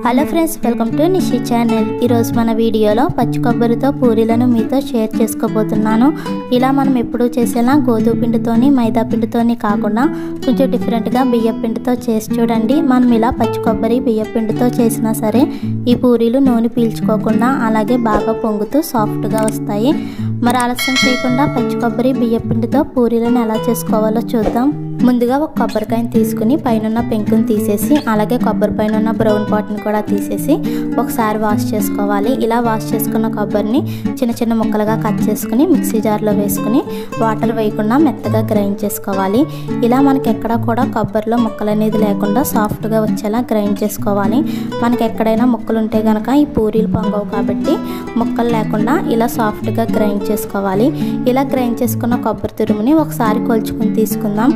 Hello friends, welcome to Nishi channel. ఈరోజు మన వీడియోలో పచ్చి కొబ్బరితో పూరీలను మీతో షేర్ చేసుకోబోతున్నాను. ఇలా మనం ఎప్పుడూ చేసేలా గోధుమ పిండితోని మైదా పిండితోని కాకుండా కొంచెం డిఫరెంట్గా బియ్యం పిండితో చేసి చూడండి. మనం ఇలా పచ్చి కొబ్బరి బియ్యం పిండితో చేసినా సరే ఈ పూరీలు నూనె పీల్చుకోకుండా అలాగే బాగా పొంగుతూ సాఫ్ట్గా వస్తాయి. మరి ఆలస్యం చేయకుండా పచ్చి కొబ్బరి బియ్యం పిండితో పూరీలను ఎలా చేసుకోవాలో చూద్దాం. ముందుగా ఒక కొబ్బరికాయని తీసుకుని పైన పెంకుని తీసేసి అలాగే కొబ్బరి పైన ఉన్న బ్రౌన్ పాట్ని కూడా తీసేసి ఒకసారి వాష్ చేసుకోవాలి. ఇలా వాష్ చేసుకున్న కొబ్బరిని చిన్న చిన్న ముక్కలుగా కట్ చేసుకుని మిక్సీ జార్లో వేసుకుని వాటర్ వేయకుండా మెత్తగా గ్రైండ్ చేసుకోవాలి. ఇలా మనకి ఎక్కడ కూడా కొబ్బరిలో ముక్కలు అనేది లేకుండా సాఫ్ట్గా వచ్చేలా గ్రైండ్ చేసుకోవాలి. మనకి ఎక్కడైనా ముక్కలు ఉంటే కనుక ఈ పూరీలు పొంగవు కాబట్టి ముక్కలు లేకుండా ఇలా సాఫ్ట్గా గ్రైండ్ చేసుకోవాలి. ఇలా గ్రైండ్ చేసుకున్న కొబ్బరి తురుముని ఒకసారి కొలుచుకుని తీసుకుందాం.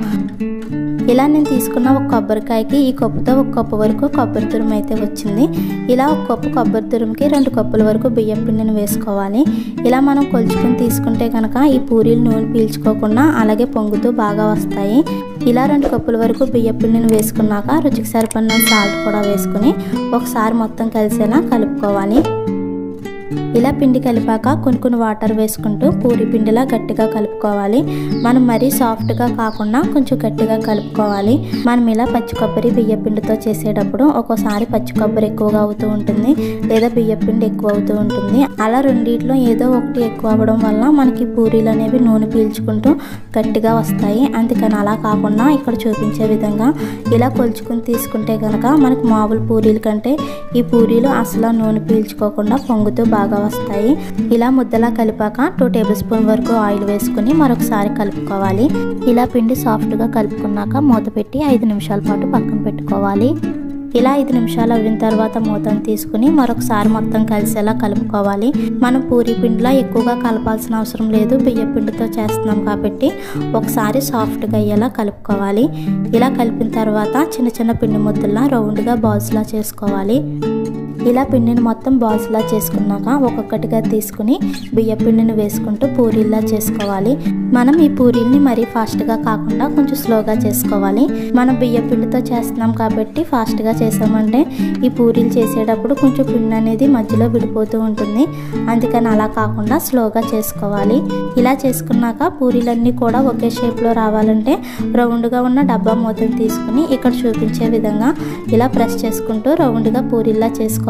ఇలా నేను తీసుకున్న ఒక కొబ్బరికాయకి ఈ కప్పుతో ఒక కప్పు వరకు కొబ్బరి తురుము అయితే వచ్చింది. ఇలా ఒక కప్పు కొబ్బరి తురుముకి 2 కప్పుల వరకు బియ్యం పిండిని వేసుకోవాలి. ఇలా మనం కొలుచుకుని తీసుకుంటే కనుక ఈ పూరీలు నూనె పీల్చుకోకుండా అలాగే పొంగుతూ బాగా వస్తాయి. ఇలా 2 కప్పుల వరకు బియ్యం పిండిని వేసుకున్నాక రుచికి సరిపడిన సాల్ట్ కూడా వేసుకుని ఒకసారి మొత్తం కలిసేలా కలుపుకోవాలి. ఇలా పిండి కలిపాక కొన్ని వాటర్ వేసుకుంటూ పూరి పిండిలా గట్టిగా కలుపుకోవాలి. మనం మరీ సాఫ్ట్గా కాకుండా కొంచెం గట్టిగా కలుపుకోవాలి. మనం ఇలా పచ్చి కొబ్బరి బియ్య పిండితో చేసేటప్పుడు ఒక్కోసారి పచ్చి కొబ్బరి ఎక్కువగా అవుతూ ఉంటుంది లేదా బియ్య పిండి ఎక్కువ అవుతూ ఉంటుంది. అలా రెండిట్లో ఏదో ఒకటి ఎక్కువ అవ్వడం వల్ల మనకి పూరీలు అనేవి నూనె పీల్చుకుంటూ గట్టిగా వస్తాయి. అందుకని అలా కాకుండా ఇక్కడ చూపించే విధంగా ఇలా కొలుచుకుని తీసుకుంటే కనుక మనకు మామూలు పూరీల కంటే ఈ పూరీలు అసలు నూనె పీల్చుకోకుండా పొంగుతూ బాగా వస్తాయి. ఇలా ముద్దలా కలిపాక 2 టేబుల్ స్పూన్ వరకు ఆయిల్ వేసుకుని మరొకసారి కలుపుకోవాలి. ఇలా పిండి సాఫ్ట్గా కలుపుకున్నాక మూత పెట్టి 5 నిమిషాల పాటు పక్కన పెట్టుకోవాలి. ఇలా 5 నిమిషాలు అయిన తర్వాత మూతను తీసుకుని మరొకసారి మొత్తం కలిసేలా కలుపుకోవాలి. మనం పూరీ పిండిలా ఎక్కువగా కలపాల్సిన అవసరం లేదు, బియ్య పిండితో చేస్తున్నాం కాబట్టి ఒకసారి సాఫ్ట్గా అయ్యేలా కలుపుకోవాలి. ఇలా కలిపిన తర్వాత చిన్న చిన్న పిండి ముద్దలా రౌండ్గా బాల్స్లా చేసుకోవాలి. ఇలా పిండిని మొత్తం బాల్స్లా చేసుకున్నాక ఒక్కొక్కటిగా తీసుకుని బియ్య పిండిని వేసుకుంటూ పూరీల్లా చేసుకోవాలి. మనం ఈ పూరీల్ని మరీ ఫాస్ట్గా కాకుండా కొంచెం స్లోగా చేసుకోవాలి. మనం బియ్య పిండితో చేస్తున్నాం కాబట్టి ఫాస్ట్గా చేసామంటే ఈ పూరీలు చేసేటప్పుడు కొంచెం పిండి అనేది మధ్యలో విడిపోతూ ఉంటుంది. అందుకని అలా కాకుండా స్లోగా చేసుకోవాలి. ఇలా చేసుకున్నాక పూరీలన్నీ కూడా ఒకే షేప్లో రావాలంటే రౌండ్గా ఉన్న డబ్బా మూతను తీసుకుని ఇక్కడ చూపించే విధంగా ఇలా ప్రెస్ చేసుకుంటూ రౌండ్గా పూరీల్లా చేసుకోవాలి.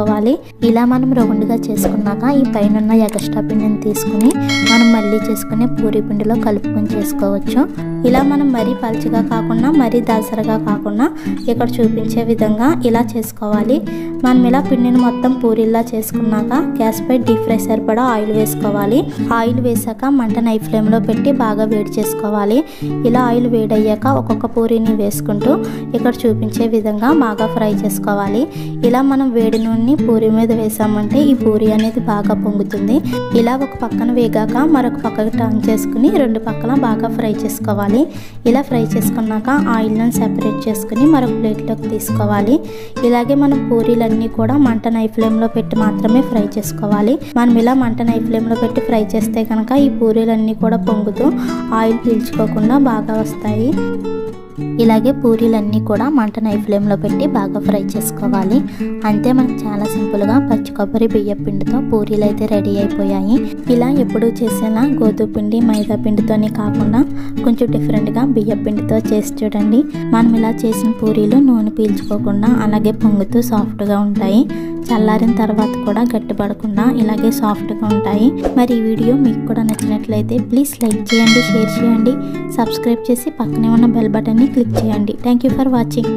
ఇలా మనం రౌండ్గా చేసుకున్నాక ఈ పైన ఎక్స్ట్రా పిండిని తీసుకుని మనం మళ్ళీ చేసుకునే పూరీ పిండిలో కలుపుకొని చేసుకోవచ్చు. ఇలా మనం మరీ పల్చగా కాకుండా మరీ దళసరిగా కాకుండా ఇక్కడ చూపించే విధంగా ఇలా చేసుకోవాలి. మనం ఇలా పిండిని మొత్తం పూరీల్లా చేసుకున్నాక గ్యాస్ పై డీప్ ఫ్రై సరిపడా ఆయిల్ వేసుకోవాలి. ఆయిల్ వేసాక మంట హై ఫ్లేమ్లో పెట్టి బాగా వేడి చేసుకోవాలి. ఇలా ఆయిల్ వేడయ్యాక ఒక్కొక్క పూరీని వేసుకుంటూ ఇక్కడ చూపించే విధంగా బాగా ఫ్రై చేసుకోవాలి. ఇలా మనం వేడి నూనె పూరీ మీద వేసామంటే ఈ పూరీ అనేది బాగా పొంగుతుంది. ఇలా ఒక పక్కన వేగాక మరొక పక్కకు టర్న్ చేసుకుని 2 పక్కల బాగా ఫ్రై చేసుకోవాలి. ఇలా ఫ్రై చేసుకున్నాక ఆయిల్ని సెపరేట్ చేసుకుని మరొక ప్లేట్లోకి తీసుకోవాలి. ఇలాగే మనం పూరీలన్నీ కూడా మంట హై ఫ్లేమ్లో పెట్టి మాత్రమే ఫ్రై చేసుకోవాలి. మనం ఇలా మంట హై ఫ్లేమ్లో పెట్టి ఫ్రై చేస్తే కనుక ఈ పూరీలన్నీ కూడా పొంగుతూ ఆయిల్ పీల్చుకోకుండా బాగా వస్తాయి. ఇలాగే పూరీలన్నీ కూడా మంట హై ఫ్లేమ్లో పెట్టి బాగా ఫ్రై చేసుకోవాలి. అంతే మనకు చాలా సింపుల్గా పచ్చి కొబ్బరి బియ్య పిండితో పూరీలు అయితే రెడీ అయిపోయాయి. ఇలా ఎప్పుడూ చేసేలా గోధుమ పిండి మైదా పిండితోనే కాకుండా కొంచెం డిఫరెంట్గా బియ్య పిండితో చేసి చూడండి. మనం ఇలా చేసిన పూరీలు నూనె పీల్చుకోకుండా అలాగే పొంగుతూ సాఫ్ట్గా ఉంటాయి. చల్లారిన తర్వాత కూడా గట్టిపడకుండా ఇలాగే సాఫ్ట్గా ఉంటాయి. మరి ఈ వీడియో మీకు కూడా నచ్చినట్లయితే ప్లీజ్ లైక్ చేయండి, షేర్ చేయండి, సబ్స్క్రైబ్ చేసి పక్కనే ఉన్న బెల్ బటన్ని క్లిక్ చేయండి. Thank you for watching.